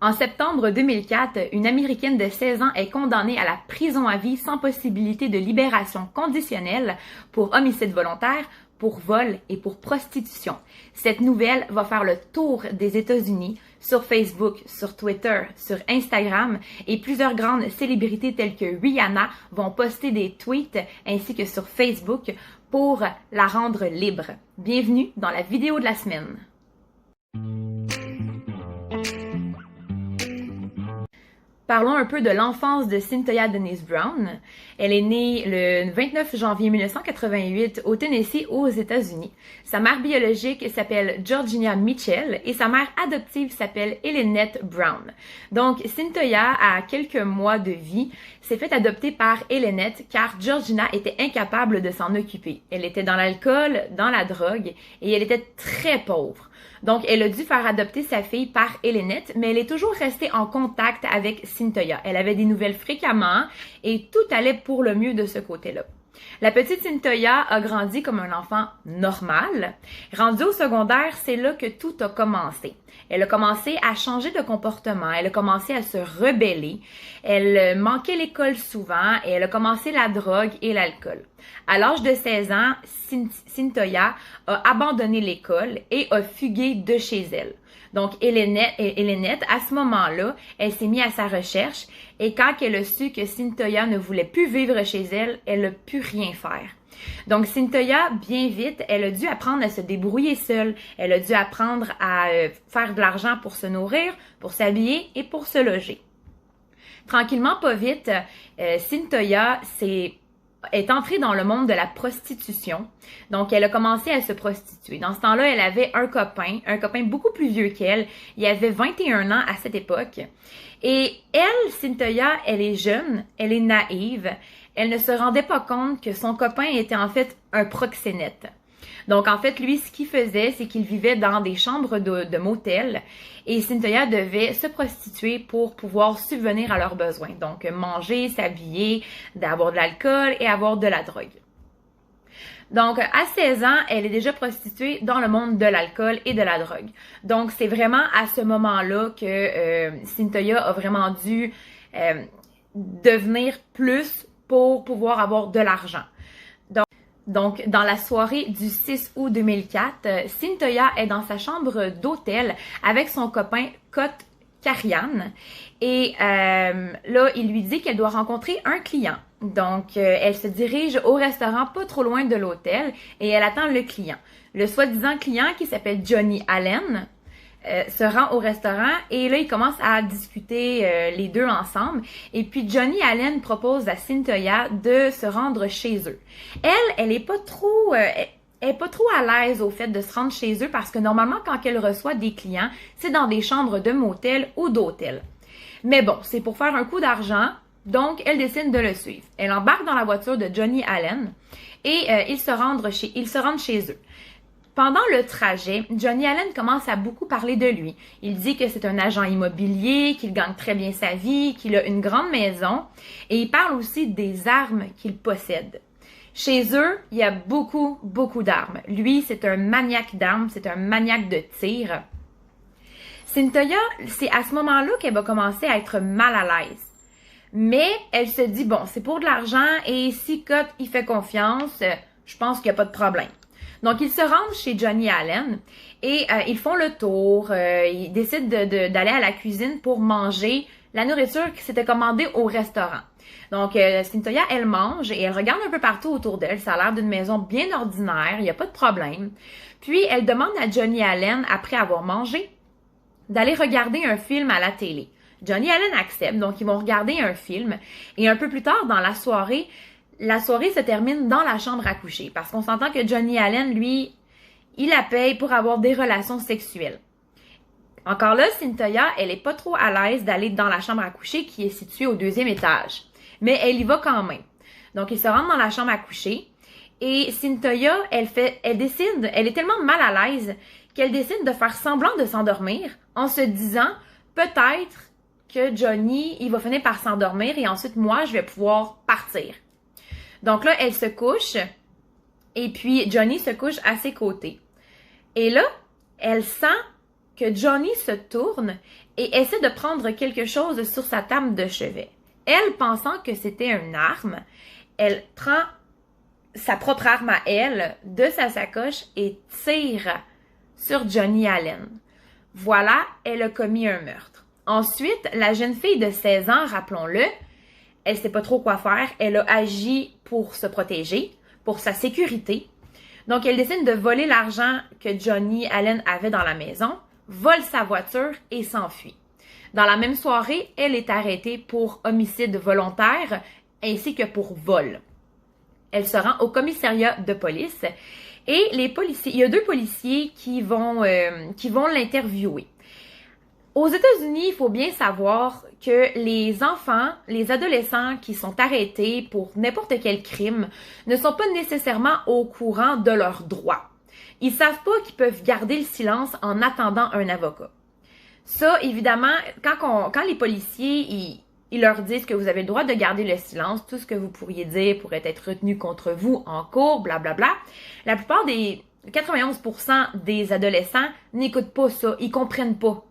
En septembre 2004, une Américaine de 16 ans est condamnée à la prison à vie sans possibilité de libération conditionnelle pour homicide volontaire, pour vol et pour prostitution. Cette nouvelle va faire le tour des États-Unis sur Facebook, sur Twitter, sur Instagram et plusieurs grandes célébrités telles que Rihanna vont poster des tweets ainsi que sur Facebook pour la rendre libre. Bienvenue dans la vidéo de la semaine. Parlons un peu de l'enfance de Cyntoia Denise Brown. Elle est née le 29 janvier 1988 au Tennessee, aux États-Unis. Sa mère biologique s'appelle Georgina Mitchell et sa mère adoptive s'appelle Ellenette Brown. Donc, Cyntoia, à quelques mois de vie, s'est fait adopter par Ellenette car Georgina était incapable de s'en occuper. Elle était dans l'alcool, dans la drogue et elle était très pauvre. Donc, elle a dû faire adopter sa fille par Ellenette, mais elle est toujours restée en contact avec Cyntoia. Elle avait des nouvelles fréquemment et tout allait pour le mieux de ce côté-là. La petite Cyntoia a grandi comme un enfant normal. Rendue au secondaire, c'est là que tout a commencé. Elle a commencé à changer de comportement, elle a commencé à se rebeller, elle manquait l'école souvent et elle a commencé la drogue et l'alcool. À l'âge de 16 ans, Cyntoia a abandonné l'école et a fugué de chez elle. Donc, Ellenette, à ce moment-là, elle s'est mise à sa recherche et quand elle a su que Cyntoia ne voulait plus vivre chez elle, elle n'a pu rien faire. Donc, Cyntoia, bien vite, elle a dû apprendre à se débrouiller seule. Elle a dû apprendre à faire de l'argent pour se nourrir, pour s'habiller et pour se loger. Tranquillement, pas vite, Cyntoia est entrée dans le monde de la prostitution. Donc, elle a commencé à se prostituer. Dans ce temps-là, elle avait un copain beaucoup plus vieux qu'elle. Il avait 21 ans à cette époque. Et elle, Cyntoia, elle est jeune, elle est naïve. Elle ne se rendait pas compte que son copain était en fait un proxénète. Donc, en fait, lui, ce qu'il faisait, c'est qu'il vivait dans des chambres de motel et Cyntoia devait se prostituer pour pouvoir subvenir à leurs besoins. Donc, manger, s'habiller, avoir de l'alcool et avoir de la drogue. Donc, à 16 ans, elle est déjà prostituée dans le monde de l'alcool et de la drogue. Donc, c'est vraiment à ce moment-là que Cyntoia a vraiment dû devenir plus pour pouvoir avoir de l'argent. Donc, dans la soirée du 6 août 2004, Cyntoia est dans sa chambre d'hôtel avec son copain Scott Carian. Et là, il lui dit qu'elle doit rencontrer un client. Donc, elle se dirige au restaurant pas trop loin de l'hôtel et elle attend le client. Le soi-disant client, qui s'appelle Johnny Allen, se rend au restaurant et là, ils commencent à discuter les deux ensemble. Et puis, Johnny Allen propose à Cyntoia de se rendre chez eux. Elle est pas trop... elle est pas trop à l'aise au fait de se rendre chez eux parce que normalement, quand elle reçoit des clients, c'est dans des chambres de motel ou d'hôtel. Mais bon, c'est pour faire un coup d'argent, donc elle décide de le suivre. Elle embarque dans la voiture de Johnny Allen et ils se rendent chez eux. Pendant le trajet, Johnny Allen commence à beaucoup parler de lui. Il dit que c'est un agent immobilier, qu'il gagne très bien sa vie, qu'il a une grande maison et il parle aussi des armes qu'il possède. Chez eux, il y a beaucoup d'armes. Lui, c'est un maniaque d'armes, c'est un maniaque de tir. Cyntoia, c'est à ce moment-là qu'elle va commencer à être mal à l'aise. Mais elle se dit, bon, c'est pour de l'argent et si Scott il fait confiance, je pense qu'il n'y a pas de problème. Donc, ils se rendent chez Johnny Allen et ils font le tour. Ils décident d'aller à la cuisine pour manger la nourriture qui s'était commandée au restaurant. Donc, Cyntoia, elle mange et elle regarde un peu partout autour d'elle. Ça a l'air d'une maison bien ordinaire, il n'y a pas de problème. Puis, elle demande à Johnny Allen, après avoir mangé, d'aller regarder un film à la télé. Johnny Allen accepte, donc ils vont regarder un film. Et un peu plus tard dans la soirée se termine dans la chambre à coucher. Parce qu'on s'entend que Johnny Allen, lui, il la paye pour avoir des relations sexuelles. Encore là, Cyntoia, elle est pas trop à l'aise d'aller dans la chambre à coucher qui est située au 2e étage. Mais elle y va quand même. Donc, ils se rendent dans la chambre à coucher. Et Cyntoia, elle est tellement mal à l'aise qu'elle décide de faire semblant de s'endormir en se disant, peut-être que Johnny, il va finir par s'endormir et ensuite, moi, je vais pouvoir partir. Donc là, elle se couche et puis Johnny se couche à ses côtés. Et là, elle sent que Johnny se tourne et essaie de prendre quelque chose sur sa table de chevet. Elle, pensant que c'était une arme, elle prend sa propre arme à elle de sa sacoche et tire sur Johnny Allen. Voilà, elle a commis un meurtre. Ensuite, la jeune fille de 16 ans, rappelons-le, elle sait pas trop quoi faire, elle a agi pour se protéger, pour sa sécurité. Donc, elle décide de voler l'argent que Johnny Allen avait dans la maison, vole sa voiture et s'enfuit. Dans la même soirée, elle est arrêtée pour homicide volontaire ainsi que pour vol. Elle se rend au commissariat de police et les policiers, il y a 2 policiers qui vont l'interviewer. Aux États-Unis, il faut bien savoir que les enfants, les adolescents qui sont arrêtés pour n'importe quel crime ne sont pas nécessairement au courant de leurs droits. Ils savent pas qu'ils peuvent garder le silence en attendant un avocat. Ça, évidemment, quand les policiers, ils leur disent que vous avez le droit de garder le silence, tout ce que vous pourriez dire pourrait être retenu contre vous en cours, blablabla. La plupart des 91% des adolescents n'écoutent pas ça, ils comprennent pas.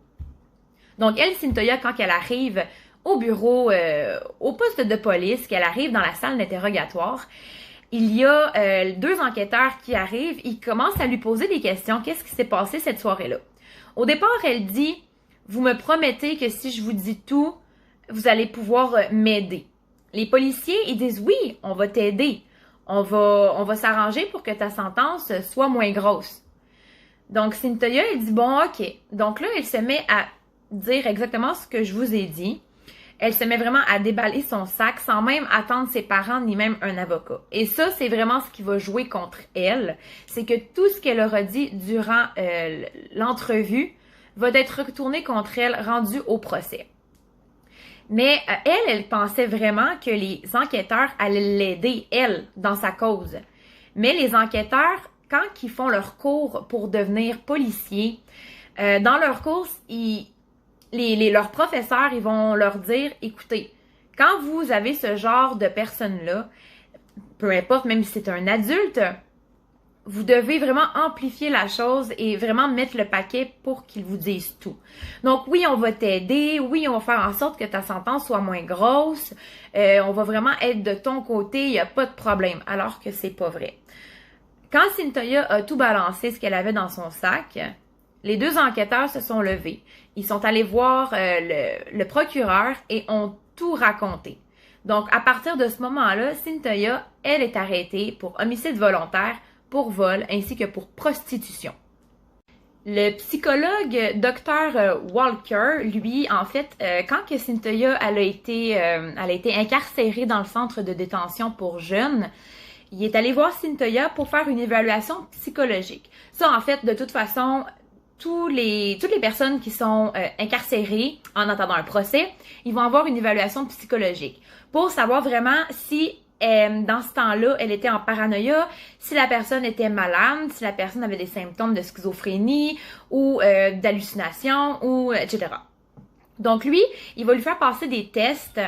Donc, elle, Cynthia, quand elle arrive au bureau, au poste de police, qu'elle arrive dans la salle d'interrogatoire, il y a 2 enquêteurs qui arrivent, ils commencent à lui poser des questions. Qu'est-ce qui s'est passé cette soirée-là? Au départ, elle dit, vous me promettez que si je vous dis tout, vous allez pouvoir m'aider. Les policiers, ils disent, oui, on va t'aider. On va s'arranger pour que ta sentence soit moins grosse. Donc, Cynthia, elle dit, bon, ok. Donc là, elle se met à dire exactement ce que je vous ai dit. Elle se met vraiment à déballer son sac sans même attendre ses parents ni même un avocat. Et ça, c'est vraiment ce qui va jouer contre elle. C'est que tout ce qu'elle aura dit durant l'entrevue va être retourné contre elle, rendu au procès. Mais elle pensait vraiment que les enquêteurs allaient l'aider, elle, dans sa cause. Mais les enquêteurs, quand ils font leur cours pour devenir policiers, dans leur cours, leurs professeurs, ils vont leur dire, écoutez, quand vous avez ce genre de personnes-là, peu importe, même si c'est un adulte, vous devez vraiment amplifier la chose et vraiment mettre le paquet pour qu'ils vous disent tout. Donc oui, on va t'aider, oui, on va faire en sorte que ta sentence soit moins grosse, on va vraiment être de ton côté, il n'y a pas de problème, alors que c'est pas vrai. Quand Cynthia a tout balancé ce qu'elle avait dans son sac, les 2 enquêteurs se sont levés. Ils sont allés voir le procureur et ont tout raconté. Donc, à partir de ce moment-là, Cynthia, elle est arrêtée pour homicide volontaire, pour vol, ainsi que pour prostitution. Le psychologue Dr. Walker, lui, en fait, quand que Cynthia elle a été incarcérée dans le centre de détention pour jeunes, il est allé voir Cynthia pour faire une évaluation psychologique. Ça, en fait, de toute façon, toutes les personnes qui sont incarcérées en attendant un procès, ils vont avoir une évaluation psychologique pour savoir vraiment si dans ce temps-là, elle était en paranoïa, si la personne était malade, si la personne avait des symptômes de schizophrénie ou d'hallucination, ou etc. Donc lui, il va lui faire passer des tests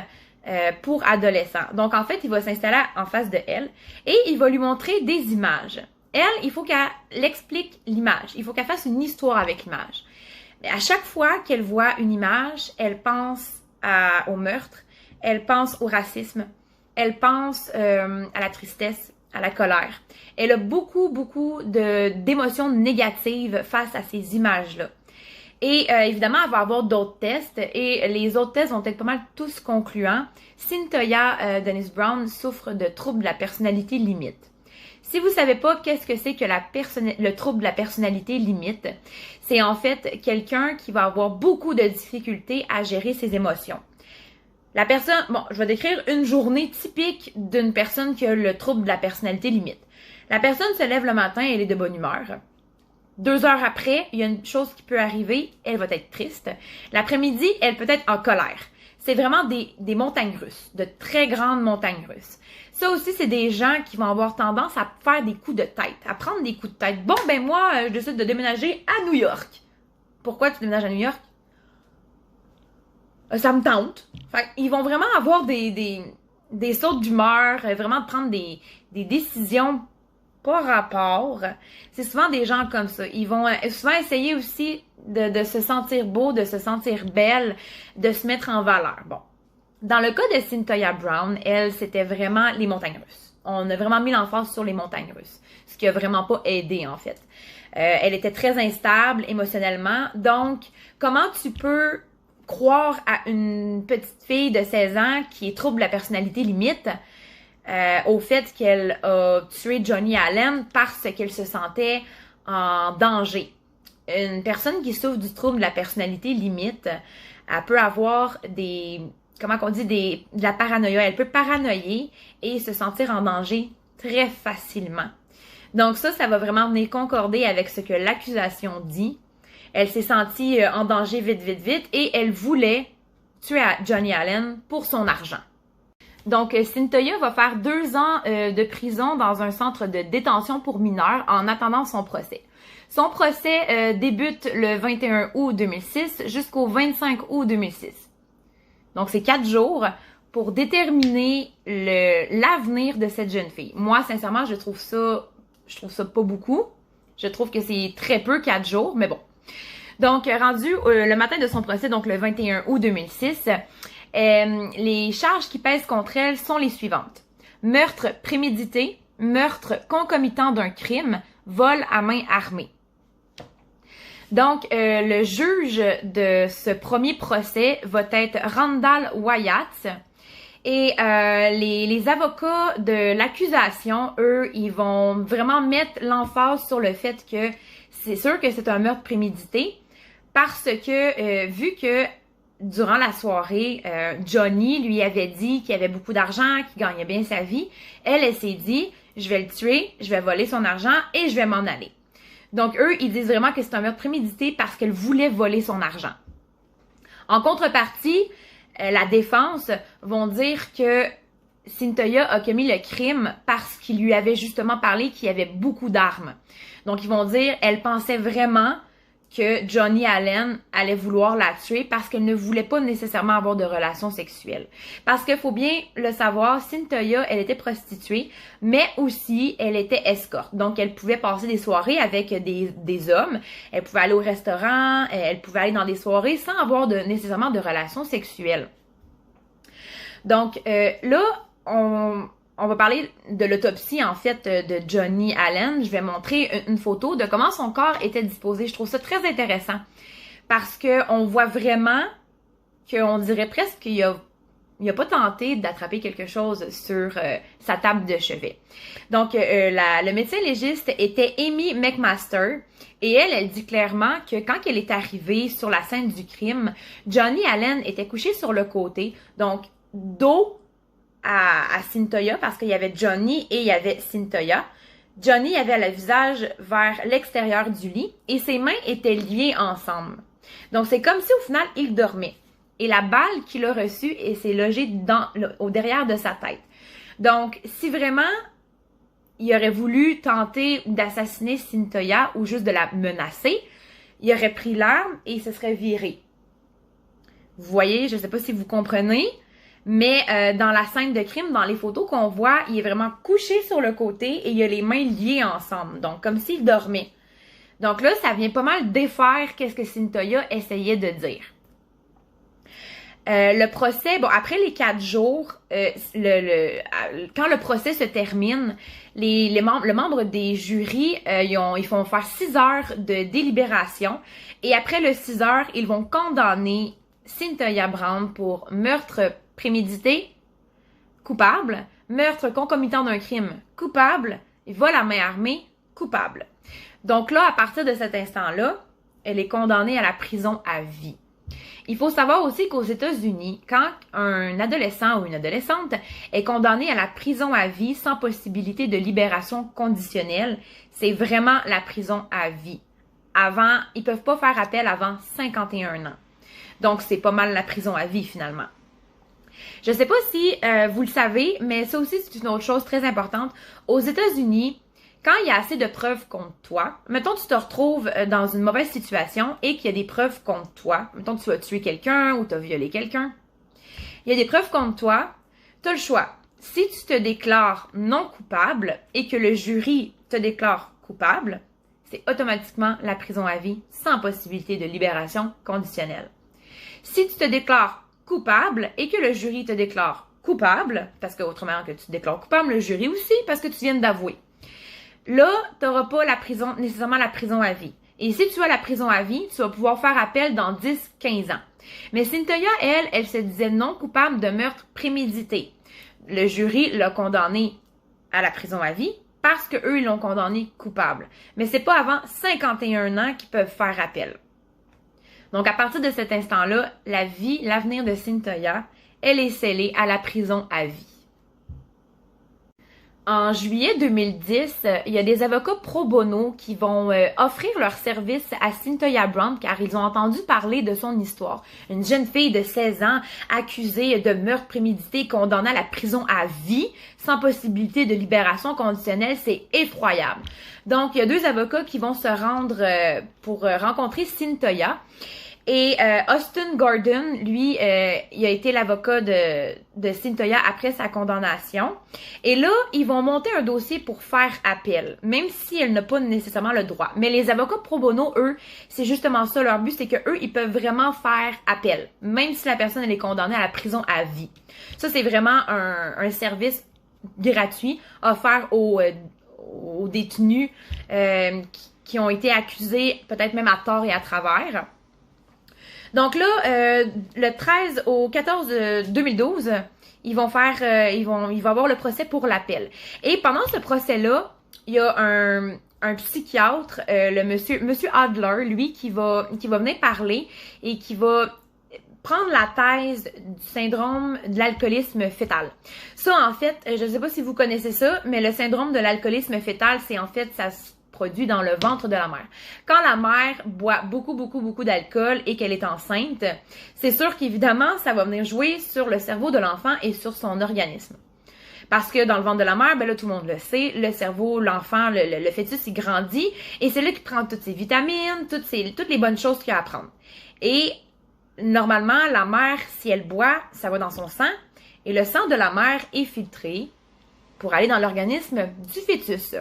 pour adolescents. Donc en fait, il va s'installer en face de elle et il va lui montrer des images. Elle, il faut qu'elle explique l'image. Il faut qu'elle fasse une histoire avec l'image. Mais à chaque fois qu'elle voit une image, elle pense au meurtre, elle pense au racisme, elle pense à la tristesse, à la colère. Elle a beaucoup d'émotions négatives face à ces images-là. Et évidemment, elle va avoir d'autres tests et les autres tests vont être pas mal tous concluants. Cynthia Denise Brown souffre de troubles de la personnalité limite. Si vous savez pas qu'est-ce que c'est que le trouble de la personnalité limite, c'est en fait quelqu'un qui va avoir beaucoup de difficultés à gérer ses émotions. La personne, bon, je vais décrire une journée typique d'une personne qui a le trouble de la personnalité limite. La personne se lève le matin, elle est de bonne humeur. 2 heures après, il y a une chose qui peut arriver, elle va être triste. L'après-midi, elle peut être en colère. C'est vraiment des montagnes russes, de très grandes montagnes russes. Ça aussi, c'est des gens qui vont avoir tendance à faire des coups de tête, à prendre des coups de tête. Bon, ben moi, je décide de déménager à New York. Pourquoi tu déménages à New York? Ça me tente. Fait ils vont vraiment avoir des sautes d'humeur, vraiment prendre des décisions pas rapport. C'est souvent des gens comme ça. Ils vont souvent essayer aussi de se sentir beau, de se sentir belle, de se mettre en valeur. Bon. Dans le cas de Cyntoia Brown, elle, c'était vraiment les montagnes russes. On a vraiment mis l'emphase sur les montagnes russes, ce qui a vraiment pas aidé, en fait. Elle était très instable émotionnellement. Donc, comment tu peux croire à une petite fille de 16 ans qui est trouble de la personnalité limite au fait qu'elle a tué Johnny Allen parce qu'elle se sentait en danger? Une personne qui souffre du trouble de la personnalité limite, elle peut avoir de la paranoïa. Elle peut paranoïer et se sentir en danger très facilement. Donc ça va vraiment venir concorder avec ce que l'accusation dit. Elle s'est sentie en danger vite et elle voulait tuer Johnny Allen pour son argent. Donc Cyntoia va faire 2 ans de prison dans un centre de détention pour mineurs en attendant son procès. Son procès débute le 21 août 2006 jusqu'au 25 août 2006. Donc c'est 4 jours pour déterminer l'avenir de cette jeune fille. Moi, sincèrement, je trouve ça pas beaucoup. Je trouve que c'est très peu, 4 jours, mais bon. Donc, rendu le matin de son procès, donc le 21 août 2006, les charges qui pèsent contre elle sont les suivantes. Meurtre prémédité, meurtre concomitant d'un crime, vol à main armée. Donc, le juge de ce premier procès va être Randall Wyatt. Et les avocats de l'accusation, eux, ils vont vraiment mettre l'emphase sur le fait que c'est sûr que c'est un meurtre prémédité parce que vu que durant la soirée, Johnny lui avait dit qu'il avait beaucoup d'argent, qu'il gagnait bien sa vie, elle s'est dit « je vais le tuer, je vais voler son argent et je vais m'en aller ». Donc eux, ils disent vraiment que c'est un meurtre prémédité parce qu'elle voulait voler son argent. En contrepartie, la défense vont dire que Cyntoia a commis le crime parce qu'il lui avait justement parlé qu'il y avait beaucoup d'armes. Donc, ils vont dire elle pensait vraiment que Johnny Allen allait vouloir la tuer parce qu'elle ne voulait pas nécessairement avoir de relations sexuelles. Parce qu'il faut bien le savoir, Cyntoia, elle était prostituée, mais aussi elle était escorte. Donc, elle pouvait passer des soirées avec des hommes, elle pouvait aller au restaurant, elle pouvait aller dans des soirées sans avoir nécessairement de relations sexuelles. Donc, là, on va parler de l'autopsie, en fait, de Johnny Allen. Je vais montrer une photo de comment son corps était disposé. Je trouve ça très intéressant parce qu'on voit vraiment qu'on dirait presque qu'il a pas tenté d'attraper quelque chose sur sa table de chevet. Donc, le médecin légiste était Amy McMaster et elle dit clairement que quand elle est arrivée sur la scène du crime, Johnny Allen était couché sur le côté, donc dos à Cyntoia parce qu'il y avait Johnny et il y avait Cyntoia. Johnny avait le visage vers l'extérieur du lit et ses mains étaient liées ensemble. Donc, c'est comme si au final, il dormait. Et la balle qu'il a reçue s'est logée au derrière de sa tête. Donc, si vraiment il aurait voulu tenter d'assassiner Cyntoia ou juste de la menacer, il aurait pris l'arme et il se serait viré. Vous voyez, je ne sais pas si vous comprenez, mais dans la scène de crime, dans les photos qu'on voit, il est vraiment couché sur le côté et il a les mains liées ensemble, donc comme s'il dormait. Donc là, ça vient pas mal défaire qu'est-ce que Cyntoia essayait de dire. Le procès, bon, après les 4 jours, quand le procès se termine, le membre des jurys, ils font faire 6 heures de délibération et après le 6 heures, ils vont condamner Cyntoia Brown pour meurtre prémédité, coupable, meurtre concomitant d'un crime, coupable, et vol à main armée, coupable. Donc là, à partir de cet instant-là, elle est condamnée à la prison à vie. Il faut savoir aussi qu'aux États-Unis, quand un adolescent ou une adolescente est condamné à la prison à vie sans possibilité de libération conditionnelle, c'est vraiment la prison à vie. Avant, ils peuvent pas faire appel avant 51 ans. Donc, c'est pas mal la prison à vie finalement. Je sais pas si vous le savez, mais ça aussi, c'est une autre chose très importante. Aux États-Unis, quand il y a assez de preuves contre toi, mettons tu te retrouves dans une mauvaise situation et qu'il y a des preuves contre toi, mettons tu as tué quelqu'un ou tu as violé quelqu'un, il y a des preuves contre toi, tu as le choix. Si tu te déclares non coupable et que le jury te déclares coupable, c'est automatiquement la prison à vie sans possibilité de libération conditionnelle. Si tu te déclares coupable et que le jury te déclare coupable, parce que autrement que tu te déclares coupable, le jury aussi, parce que tu viens d'avouer, là, tu n'auras pas nécessairement la prison à vie. Et si tu as la prison à vie, tu vas pouvoir faire appel dans 10-15 ans. Mais Cyntoia, elle se disait non coupable de meurtre prémédité. Le jury l'a condamnée à la prison à vie parce qu'eux, ils l'ont condamnée coupable. Mais c'est pas avant 51 ans qu'ils peuvent faire appel. Donc, à partir de cet instant-là, l'avenir de Cyntoia, elle est scellée à la prison à vie. En juillet 2010, il y a des avocats pro bono qui vont offrir leur service à Cyntoia Brown car ils ont entendu parler de son histoire. Une jeune fille de 16 ans accusée de meurtre prémédité, condamnée à la prison à vie, sans possibilité de libération conditionnelle, c'est effroyable. Donc, il y a 2 avocats qui vont se rendre pour rencontrer Cyntoia. Et Austin Gordon, lui, il a été l'avocat de Cyntoia après sa condamnation. Et là, ils vont monter un dossier pour faire appel, même si elle n'a pas nécessairement le droit. Mais les avocats pro bono, eux, c'est justement ça. Leur but, c'est que eux, ils peuvent vraiment faire appel, même si la personne elle est condamnée à la prison à vie. Ça, c'est vraiment un service gratuit offert aux détenus qui ont été accusés, peut-être même à tort et à travers. Donc là, le 13 au 14 2012, il va avoir le procès pour l'appel. Et pendant ce procès-là, il y a un psychiatre, le monsieur Adler, lui, qui va venir parler et qui va prendre la thèse du syndrome de l'alcoolisme fœtal. Ça, en fait, je ne sais pas si vous connaissez ça, mais le syndrome de l'alcoolisme fœtal, c'est en fait, ça se produit dans le ventre de la mère. Quand la mère boit beaucoup d'alcool et qu'elle est enceinte, c'est sûr qu'évidemment, ça va venir jouer sur le cerveau de l'enfant et sur son organisme. Parce que dans le ventre de la mère, ben là, tout le monde le sait, le cerveau, l'enfant, le fœtus, il grandit et c'est là qu'il prend toutes ses vitamines, toutes les bonnes choses qu'il a à prendre. Et normalement, la mère, si elle boit, ça va dans son sang et le sang de la mère est filtré pour aller dans l'organisme du fœtus.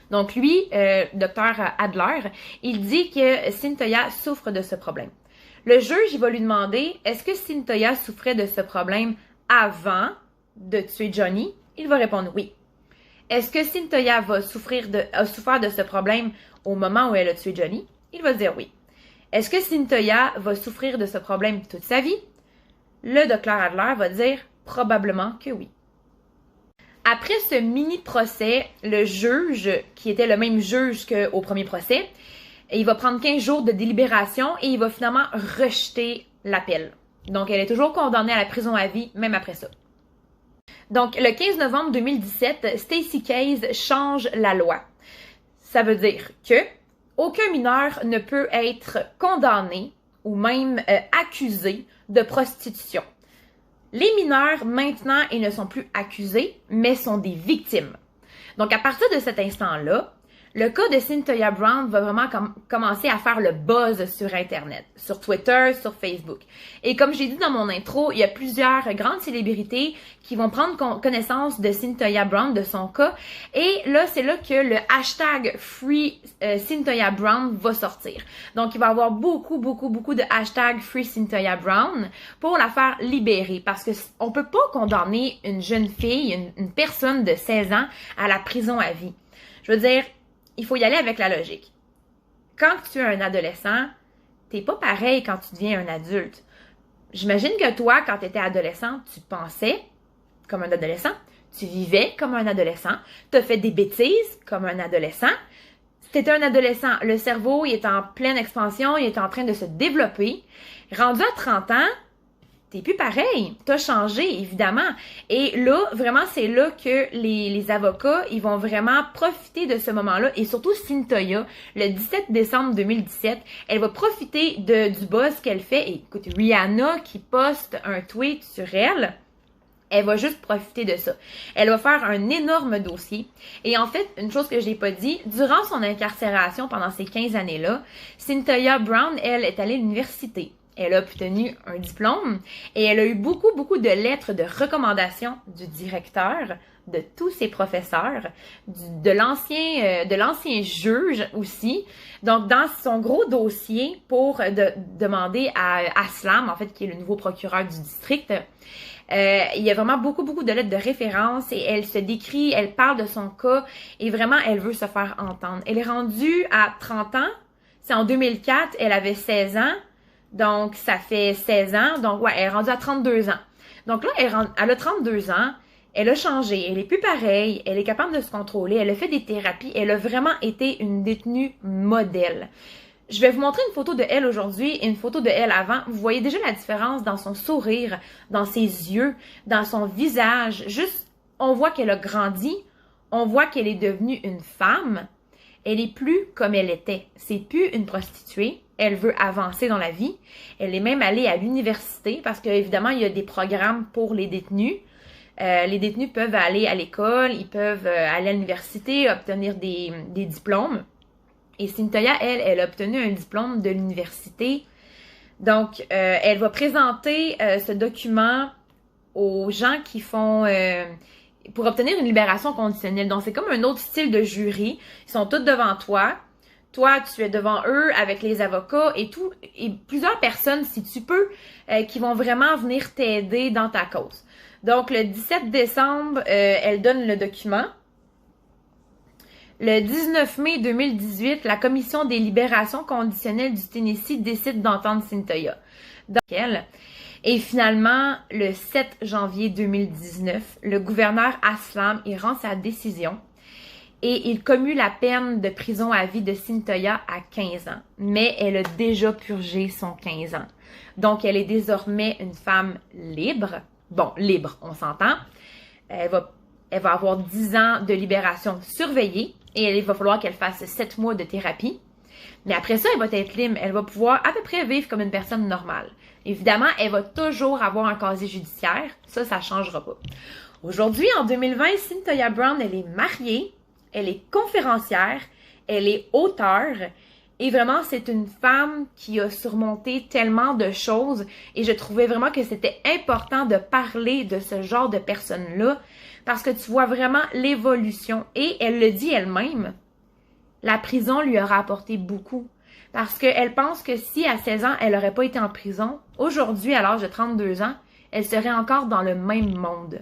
Donc lui, Dr. Adler, il dit que Cyntoia souffre de ce problème. Le juge, il va lui demander, est-ce que Cyntoia souffrait de ce problème avant de tuer Johnny? Il va répondre oui. Est-ce que Cyntoia a souffert de ce problème au moment où elle a tué Johnny? Il va dire oui. Est-ce que Cyntoia va souffrir de ce problème toute sa vie? Le Dr. Adler va dire probablement que oui. Après ce mini-procès, le juge, qui était le même juge qu'au premier procès, il va prendre 15 jours de délibération et il va finalement rejeter l'appel. Donc, elle est toujours condamnée à la prison à vie, même après ça. Donc, le 15 novembre 2017, Stacey Case change la loi. Ça veut dire que aucun mineur ne peut être condamné ou même accusé de prostitution. Les mineurs, maintenant, ils ne sont plus accusés, mais sont des victimes. Donc, à partir de cet instant-là, le cas de Cyntoia Brown va vraiment commencer à faire le buzz sur Internet, sur Twitter, sur Facebook. Et comme j'ai dit dans mon intro, il y a plusieurs grandes célébrités qui vont prendre connaissance de Cyntoia Brown, de son cas. Et là, c'est là que le hashtag Free Cyntoia Brown va sortir. Donc, il va y avoir beaucoup de hashtags Free Cyntoia Brown pour la faire libérer. Parce que on peut pas condamner une jeune fille, une personne de 16 ans à la prison à vie. Je veux dire, il faut y aller avec la logique. Quand tu es un adolescent, t'es pas pareil quand tu deviens un adulte. J'imagine que toi, quand tu étais adolescent, tu pensais comme un adolescent, tu vivais comme un adolescent, tu as fait des bêtises comme un adolescent. Si tu étais un adolescent, le cerveau il est en pleine expansion, il est en train de se développer. Rendu à 30 ans, t'es plus pareil, t'as changé, évidemment. Et là, vraiment, c'est là que les avocats, ils vont vraiment profiter de ce moment-là. Et surtout, Cyntoia, le 17 décembre 2017, elle va profiter du buzz qu'elle fait. Et écoute, Rihanna qui poste un tweet sur elle, elle va juste profiter de ça. Elle va faire un énorme dossier. Et en fait, une chose que j'ai pas dit, durant son incarcération pendant ces 15 années-là, Cyntoia Brown, elle, est allée à l'université. Elle a obtenu un diplôme et elle a eu beaucoup de lettres de recommandation du directeur, de tous ses professeurs, de l'ancien juge aussi. Donc, dans son gros dossier pour demander à Aslam, en fait, qui est le nouveau procureur du district, il y a vraiment beaucoup de lettres de référence et elle se décrit, elle parle de son cas et vraiment, elle veut se faire entendre. Elle est rendue à 30 ans. C'est en 2004, elle avait 16 ans. Donc, ça fait 16 ans. Donc, ouais, elle est rendue à 32 ans. Donc là, elle a 32 ans. Elle a changé. Elle est plus pareille. Elle est capable de se contrôler. Elle a fait des thérapies. Elle a vraiment été une détenue modèle. Je vais vous montrer une photo de elle aujourd'hui et une photo de elle avant. Vous voyez déjà la différence dans son sourire, dans ses yeux, dans son visage. Juste, on voit qu'elle a grandi. On voit qu'elle est devenue une femme. Elle est plus comme elle était. C'est plus une prostituée. Elle veut avancer dans la vie. Elle est même allée à l'université parce qu'évidemment, il y a des programmes pour les détenus. Les détenus peuvent aller à l'école, ils peuvent aller à l'université, obtenir des diplômes. Et Cyntoia, elle a obtenu un diplôme de l'université. Donc, elle va présenter ce document aux gens qui font... pour obtenir une libération conditionnelle. Donc, c'est comme un autre style de jury. Ils sont tous devant toi. Toi, tu es devant eux avec les avocats et plusieurs personnes, si tu peux, qui vont vraiment venir t'aider dans ta cause. Donc, le 17 décembre, elle donne le document. Le 19 mai 2018, la Commission des libérations conditionnelles du Tennessee décide d'entendre Cyntoia. Donc, et finalement, le 7 janvier 2019, le gouverneur Aslam, il rend sa décision. Et il commue la peine de prison à vie de Cyntoia à 15 ans. Mais elle a déjà purgé son 15 ans. Donc, elle est désormais une femme libre. Bon, libre, on s'entend. Elle va avoir 10 ans de libération surveillée. Et il va falloir qu'elle fasse 7 mois de thérapie. Mais après ça, elle va être libre. Elle va pouvoir à peu près vivre comme une personne normale. Évidemment, elle va toujours avoir un casier judiciaire. Ça ne changera pas. Aujourd'hui, en 2020, Cyntoia Brown, elle est mariée. Elle est conférencière, elle est auteure et vraiment c'est une femme qui a surmonté tellement de choses et je trouvais vraiment que c'était important de parler de ce genre de personnes-là parce que tu vois vraiment l'évolution et elle le dit elle-même, la prison lui aura apporté beaucoup parce qu'elle pense que si à 16 ans elle n'aurait pas été en prison, aujourd'hui à l'âge de 32 ans, elle serait encore dans le même monde.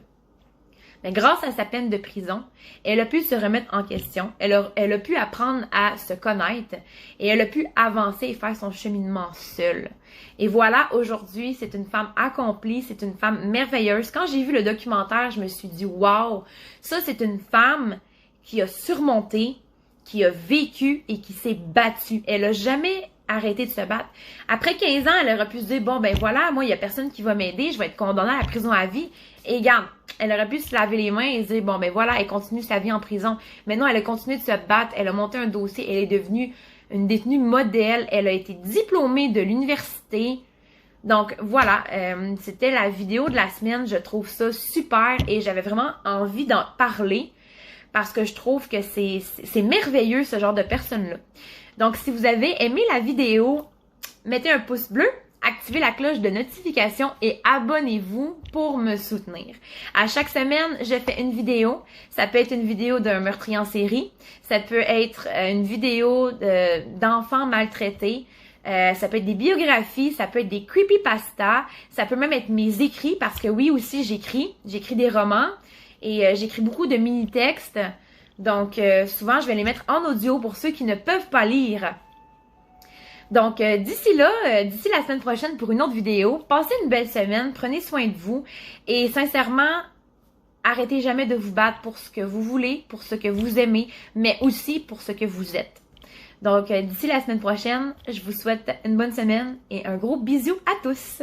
Mais grâce à sa peine de prison, elle a pu se remettre en question, elle a pu apprendre à se connaître et elle a pu avancer et faire son cheminement seule. Et voilà, aujourd'hui, c'est une femme accomplie, c'est une femme merveilleuse. Quand j'ai vu le documentaire, je me suis dit « Wow! Ça, c'est une femme qui a surmonté, qui a vécu et qui s'est battue. Elle a jamais arrêté de se battre. Après 15 ans, elle aurait pu se dire « Bon, ben voilà, moi, il y a personne qui va m'aider, je vais être condamnée à la prison à vie. » Et regarde, elle aurait pu se laver les mains et se dire, bon, ben voilà, elle continue sa vie en prison. Mais non, elle a continué de se battre, elle a monté un dossier, elle est devenue une détenue modèle, elle a été diplômée de l'université. Donc, voilà, c'était la vidéo de la semaine. Je trouve ça super et j'avais vraiment envie d'en parler parce que je trouve que c'est merveilleux, ce genre de personnes-là. Donc, si vous avez aimé la vidéo, mettez un pouce bleu. Activez la cloche de notification et abonnez-vous pour me soutenir. À chaque semaine, je fais une vidéo. Ça peut être une vidéo d'un meurtrier en série. Ça peut être une vidéo d'enfants maltraités. Ça peut être des biographies. Ça peut être des creepypasta. Ça peut même être mes écrits parce que oui, aussi, j'écris. J'écris des romans et j'écris beaucoup de mini-textes. Donc, souvent, je vais les mettre en audio pour ceux qui ne peuvent pas lire. Donc, d'ici la semaine prochaine pour une autre vidéo, passez une belle semaine, prenez soin de vous et sincèrement, arrêtez jamais de vous battre pour ce que vous voulez, pour ce que vous aimez, mais aussi pour ce que vous êtes. Donc, d'ici la semaine prochaine, je vous souhaite une bonne semaine et un gros bisou à tous!